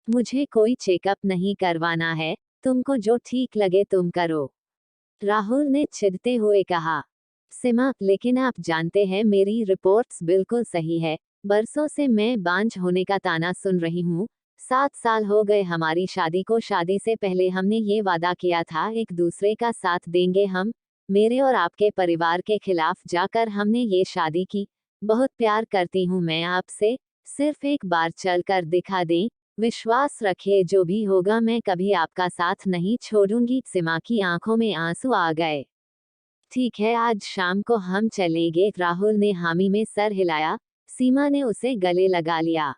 मुझे कोई चेकअप नहीं करवाना है, तुमको जो ठीक लगे तुम करो, राहुल ने चिढ़ते हुए कहा। सीमा, लेकिन आप जानते हैं मेरी रिपोर्ट्स बिल्कुल सही है। बरसों से मैं बांझ होने का ताना सुन रही हूँ। 7 साल हो गए हमारी शादी को। शादी से पहले हमने ये वादा किया था एक दूसरे का साथ देंगे हम। मेरे और आपके परिवार के खिलाफ जाकर हमने ये शादी की। बहुत प्यार करती हूँ मैं आपसे। सिर्फ एक बार चल कर दिखा दें। विश्वास रखिए जो भी होगा मैं कभी आपका साथ नहीं छोड़ूंगी। सीमा की आंखों में आंसू आ गए। ठीक है, आज शाम को हम चलेंगे, राहुल ने हामी में सर हिलाया। सीमा ने उसे गले लगा लिया।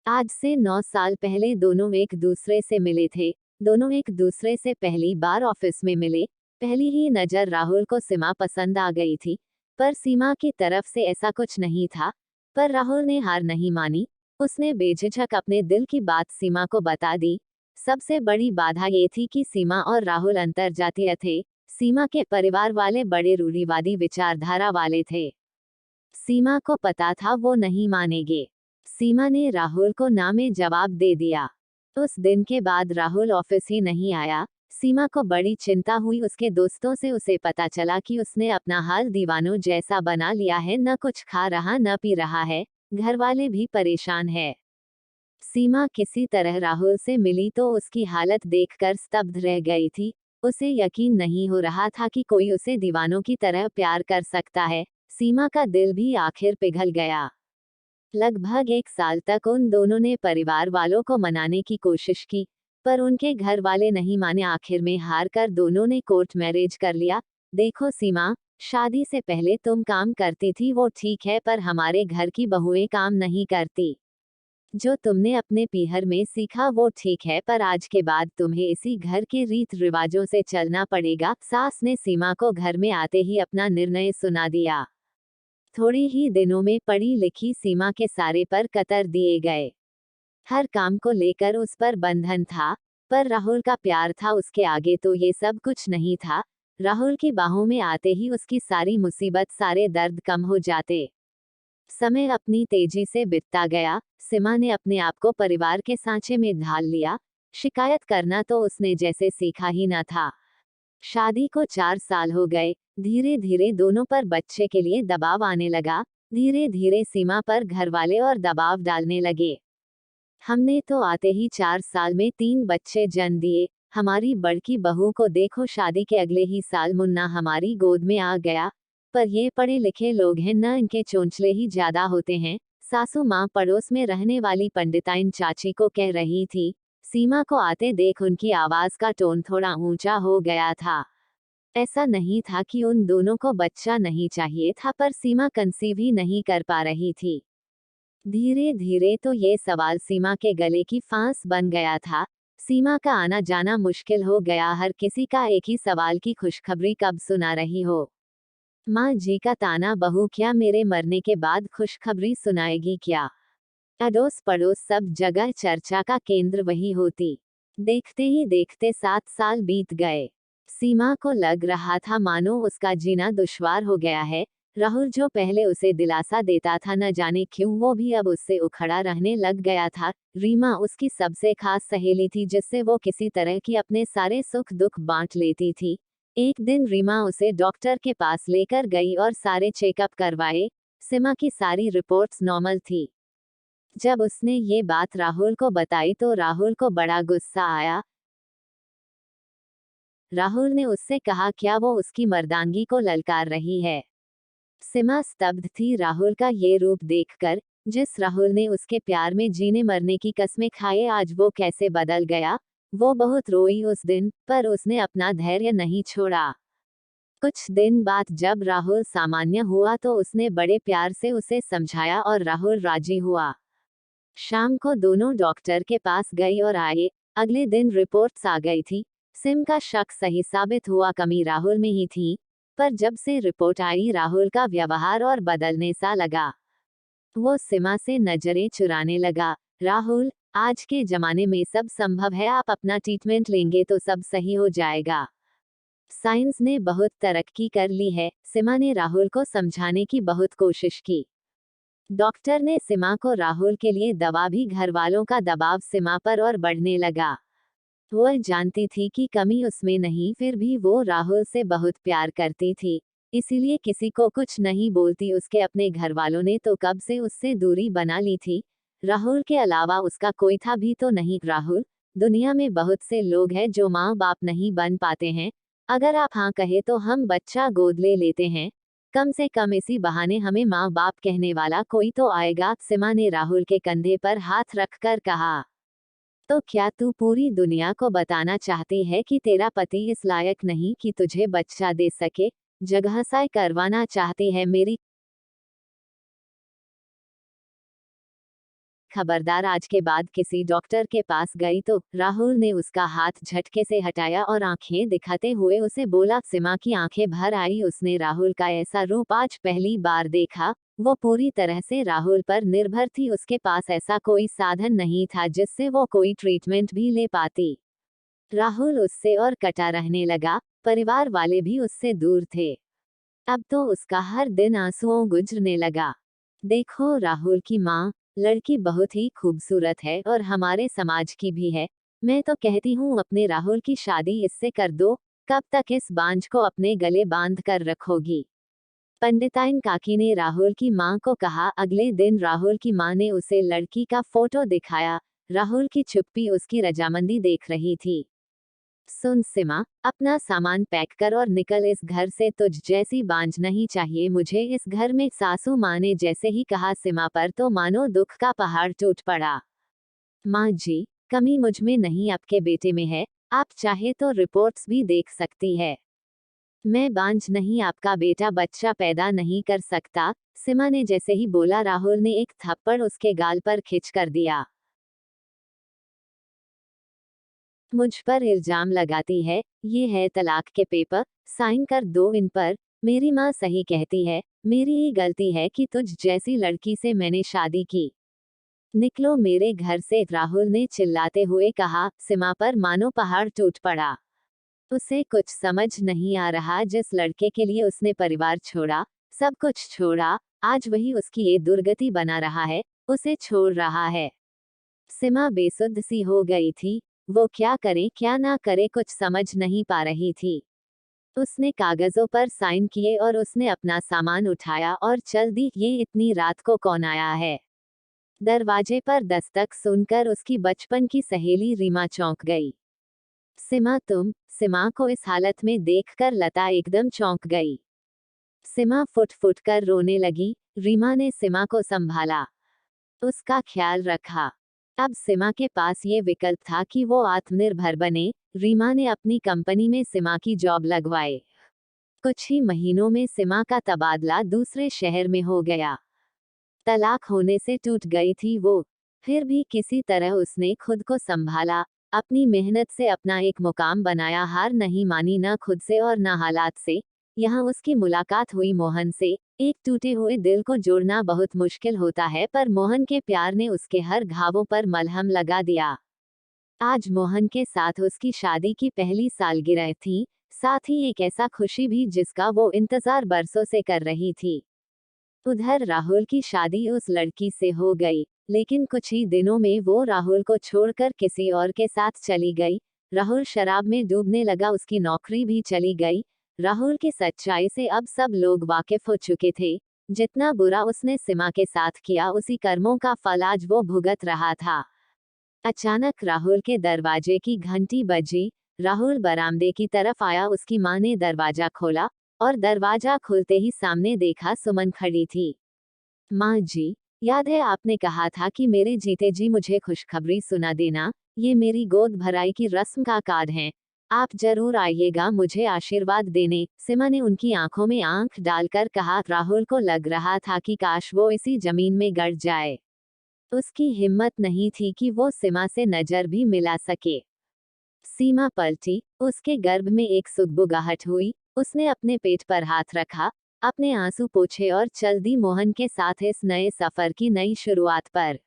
आज से 9 साल पहले दोनों एक दूसरे से मिले थे। दोनों एक दूसरे से पहली बार ऑफिस में मिले। पहली ही नजर राहुल को सीमा पसंद आ गई थी, पर सीमा की तरफ से ऐसा कुछ नहीं था। पर राहुल ने हार नहीं मानी। उसने बेझिझक अपने दिल की बात सीमा को बता दी। सबसे बड़ी बाधा ये थी कि सीमा और राहुल अंतरजातीय थे। सीमा के परिवार वाले बड़े रूढ़िवादी विचारधारा वाले थे। सीमा को पता था वो नहीं मानेंगे। सीमा ने राहुल को ना में जवाब दे दिया। उस दिन के बाद राहुल ऑफिस ही नहीं आया। सीमा को बड़ी चिंता हुई। उसके दोस्तों से उसे पता चला कि उसने अपना हाल दीवानों जैसा बना लिया है, न कुछ खा रहा न पी रहा है। घर वाले भी परेशान है। सीमा किसी तरह राहुल से मिली तो उसकी हालत देखकर स्तब्ध रह गई थी। उसे यकीन नहीं हो रहा था कि कोई उसे दीवानों की तरह प्यार कर सकता है। सीमा का दिल भी आखिर पिघल गया। लगभग 1 साल तक उन दोनों ने परिवार वालों को मनाने की कोशिश की, पर उनके घर वाले नहीं माने। आखिर में हार कर दोनों ने कोर्ट मैरिज कर लिया। देखो सीमा, शादी से पहले तुम काम करती थी वो ठीक है, पर हमारे घर की बहुएं काम नहीं करती। जो तुमने अपने पीहर में सीखा वो ठीक है, पर आज के बाद तुम्हें इसी घर के रीत रिवाजों से चलना पड़ेगा। सास ने सीमा को घर में आते ही अपना निर्णय सुना दिया। थोड़े ही दिनों में पढ़ी लिखी सीमा के सारे पर कतर दिए गए। हर काम को लेकर उस पर बंधन था, पर राहुल का प्यार था उसके आगे तो ये सब कुछ नहीं था। राहुल की बाहों में आते ही उसकी सारी मुसीबत सारे दर्द कम हो जाते। समय अपनी तेजी से बीतता गया। सीमा ने अपने आप को परिवार के सांचे में ढाल लिया। शिकायत करना तो उसने जैसे सीखा ही न था। शादी को 4 साल हो गए। धीरे धीरे दोनों पर बच्चे के लिए दबाव आने लगा। धीरे धीरे सीमा पर घरवाले और दबाव डालने लगे। हमने तो आते ही 4 साल में 3 बच्चे जन्म दिए। हमारी बड़की बहू को देखो, शादी के अगले ही साल मुन्ना हमारी गोद में आ गया। पर ये पढ़े लिखे लोग हैं न, इनके चोंचले ही ज्यादा होते हैं। सासू माँ पड़ोस में रहने वाली पंडिताइन चाची को कह रही थी। सीमा को आते देख उनकी आवाज का टोन थोड़ा ऊंचा हो गया था। ऐसा नहीं था कि उन दोनों को बच्चा नहीं चाहिए था, पर सीमा कंसीव ही नहीं कर पा रही थी। धीरे धीरे तो ये सवाल सीमा के गले की फांस बन गया था। सीमा का आना जाना मुश्किल हो गया। हर किसी का एक ही सवाल की खुशखबरी कब सुना रही हो। माँ जी का ताना, बहू क्या मेरे मरने के बाद खुशखबरी सुनाएगी क्या। अड़ोस पड़ोस सब जगह चर्चा का केंद्र वही होती। देखते ही देखते 7 साल बीत गए। सीमा को लग रहा था मानो उसका जीना दुश्वार हो गया है। राहुल जो पहले उसे दिलासा देता था, न जाने क्यों वो भी अब उससे उखड़ा रहने लग गया था। रीमा उसकी सबसे खास सहेली थी, जिससे वो किसी तरह की अपने सारे सुख दुख बांट लेती थी। एक दिन रीमा उसे डॉक्टर के पास लेकर गई और सारे चेकअप करवाए। सीमा की सारी रिपोर्ट्स नॉर्मल थी। जब उसने ये बात राहुल को बताई तो राहुल को बड़ा गुस्सा आया। राहुल ने उससे कहा क्या वो उसकी मर्दानगी को ललकार रही है। सीमा स्तब्ध थी राहुल का ये रूप देखकर। जिस राहुल ने उसके प्यार में जीने मरने की कस्में खाए, आज वो कैसे बदल गया। वो बहुत रोई उस दिन, पर उसने अपना धैर्य नहीं छोड़ा। कुछ दिन बाद जब राहुल सामान्य हुआ तो उसने बड़े प्यार से उसे समझाया और राहुल राजी हुआ। शाम को दोनों डॉक्टर के पास गई और आए। अगले दिन रिपोर्ट्स आ गई थी। सिम का शक सही साबित हुआ, कमी राहुल में ही थी। पर जब से रिपोर्ट आई राहुल का व्यवहार और बदलने सा लगा। वो सीमा से नजरें चुराने लगा। राहुल, आज के जमाने में सब संभव है, आप अपना ट्रीटमेंट लेंगे तो सब सही हो जाएगा। साइंस ने बहुत तरक्की कर ली है। सीमा ने राहुल को समझाने की बहुत कोशिश की। डॉक्टर ने सीमा को राहुल के लिए दवा भी घर वालों का दबाव सीमा पर और बढ़ने लगा। वह जानती थी कि कमी उसमें नहीं, फिर भी वो राहुल से बहुत प्यार करती थी, इसीलिए किसी को कुछ नहीं बोलती। उसके अपने घर वालों ने तो कब से उससे दूरी बना ली थी। राहुल के अलावा उसका कोई था भी तो नहीं। राहुल, दुनिया में बहुत से लोग हैं जो माँ बाप नहीं बन पाते हैं। अगर आप हाँ कहे तो हम बच्चा गोद ले लेते हैं। कम से कम इसी बहाने हमें माँ बाप कहने वाला कोई तो आएगा। सीमा ने राहुल के कंधे पर हाथ रखकर कहा। तो क्या तू पूरी दुनिया को बताना चाहती है कि तेरा पति इस लायक नहीं कि तुझे बच्चा दे सके? जगहसाई करवाना चाहती है मेरी? खबरदार आज के बाद किसी डॉक्टर के पास गई तो? राहुल ने उसका हाथ झटके से हटाया और आंखें दिखाते हुए उसे बोला। सीमा की आंखें भर आई। उसने राहुल का ऐसा रूप आज पहली बार देखा। वो पूरी तरह से राहुल पर निर्भर थी। उसके पास ऐसा कोई साधन नहीं था जिससे वो कोई ट्रीटमेंट भी ले पाती। राहुल उससे और कटा रहने लगा। परिवार वाले भी उससे दूर थे। अब तो उसका हर दिन आंसुओं गुजरने लगा। देखो राहुल की माँ, लड़की बहुत ही खूबसूरत है और हमारे समाज की भी है। मैं तो कहती हूँ अपने राहुल की शादी इससे कर दो। कब तक इस बांझ को अपने गले बांध कर रखोगी? पंडिताइन काकी ने राहुल की माँ को कहा। अगले दिन राहुल की माँ ने उसे लड़की का फोटो दिखाया। राहुल की चुप्पी उसकी रजामंदी देख रही थी। सुन सीमा, अपना सामान पैक कर और निकल इस घर से। तुझ जैसी बांझ नहीं चाहिए मुझे इस घर में। सासू माँ ने जैसे ही कहा सीमा पर तो मानो दुख का पहाड़ टूट पड़ा। माँ जी, कमी मुझ में नहीं आपके बेटे में है। आप चाहे तो रिपोर्ट्स भी देख सकती है। मैं बांझ नहीं, आपका बेटा बच्चा पैदा नहीं कर सकता। सीमा ने जैसे ही बोला राहुल ने एक थप्पड़ उसके गाल पर खिंच कर दिया। मुझ पर इल्जाम लगाती है। ये है तलाक के पेपर, साइन कर दो इन पर। मेरी माँ सही कहती है। मेरी ही गलती है कि तुझ जैसी लड़की से मैंने शादी की। निकलो मेरे घर से, राहुल ने चिल्लाते हुए कहा। सीमा पर मानो पहाड़ टूट पड़ा। उसे कुछ समझ नहीं आ रहा। जिस लड़के के लिए उसने परिवार छोड़ा, सब कुछ छोड़ा, आज वही उसकी ये दुर्गति बना रहा है, उसे छोड़ रहा है। सीमा बेसुध सी हो गई थी। वो क्या करे क्या ना करे कुछ समझ नहीं पा रही थी। उसने कागजों पर साइन किए और उसने अपना सामान उठाया और चल दी। ये इतनी रात को कौन आया है? दरवाजे पर दस्तक सुनकर उसकी बचपन की सहेली रीमा चौंक गई। सीमा तुम? सीमा को इस हालत में देखकर लता एकदम चौंक गई। सीमा फुट फुट कर रोने लगी। रीमा ने सीमा को संभाला, उसका ख्याल रखा। अब सीमा के पास ये विकल्प था कि वो आत्मनिर्भर बने। रीमा ने अपनी कंपनी में सीमा की जॉब लगवाए। कुछ ही महीनों में सीमा का तबादला दूसरे शहर में हो गया। तलाक होने से टूट गई थी वो, फिर भी किसी तरह उसने खुद को संभाला। अपनी मेहनत से अपना एक मुकाम बनाया। हार नहीं मानी, न खुद से और न हालात से। यहाँ उसकी मुलाकात हुई मोहन से। एक टूटे हुए दिल को जोड़ना बहुत मुश्किल होता है, पर मोहन के प्यार ने उसके हर घावों पर मलहम लगा दिया। आज मोहन के साथ उसकी शादी की पहली सालगिरह थी, साथ ही एक ऐसा खुशी भी जिसका वो इंतजार बरसों से कर रही थी। उधर राहुल की शादी उस लड़की से हो गई, लेकिन कुछ ही दिनों में वो राहुल को छोड़कर किसी और के साथ चली गई। राहुल शराब में डूबने लगा, उसकी नौकरी भी चली गई। राहुल की सच्चाई से अब सब लोग वाकिफ हो चुके थे। जितना बुरा उसने सीमा के साथ किया, उसी कर्मों का फल आज वो भुगत रहा था। अचानक राहुल के दरवाजे की घंटी बजी। राहुल बरामदे की तरफ आया। उसकी माँ ने दरवाजा खोला और दरवाजा खुलते ही सामने देखा सुमन खड़ी थी। माँ जी, याद है आपने कहा था कि मेरे जीते जी मुझे खुशखबरी सुना देना। ये मेरी गोद भराई की रस्म का कार्ड है। आप जरूर आइएगा मुझे आशीर्वाद देने। सीमा ने उनकी आंखों में आंख डालकर कहा। राहुल को लग रहा था कि काश वो इसी जमीन में गड़ जाए। उसकी हिम्मत नहीं थी कि वो सीमा से नजर भी मिला सके। सीमा पलटी, उसके गर्भ में एक सुगबुगाहट हुई। उसने अपने पेट पर हाथ रखा, अपने आंसू पोंछे और चल दी मोहन के साथ इस नए सफर की नई शुरुआत पर।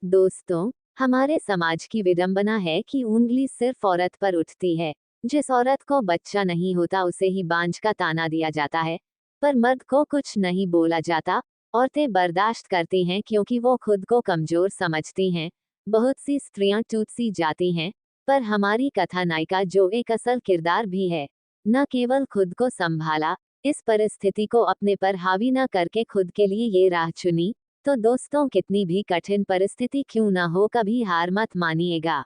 दोस्तों, हमारे समाज की विडंबना है कि उंगली सिर्फ औरत पर उठती है। जिस औरत को बच्चा नहीं होता उसे ही बांझ का ताना दिया जाता है, पर मर्द को कुछ नहीं बोला जाता। औरतें बर्दाश्त करती हैं क्योंकि वो खुद को कमजोर समझती हैं। बहुत सी स्त्रियां टूट सी जाती हैं, पर हमारी कथा नायिका जो एक असल किरदार भी है, न केवल खुद को संभाला, इस परिस्थिति को अपने पर हावी न करके खुद के लिए ये राह चुनी। तो दोस्तों, कितनी भी कठिन परिस्थिति क्यों ना हो, कभी हार मत मानिएगा।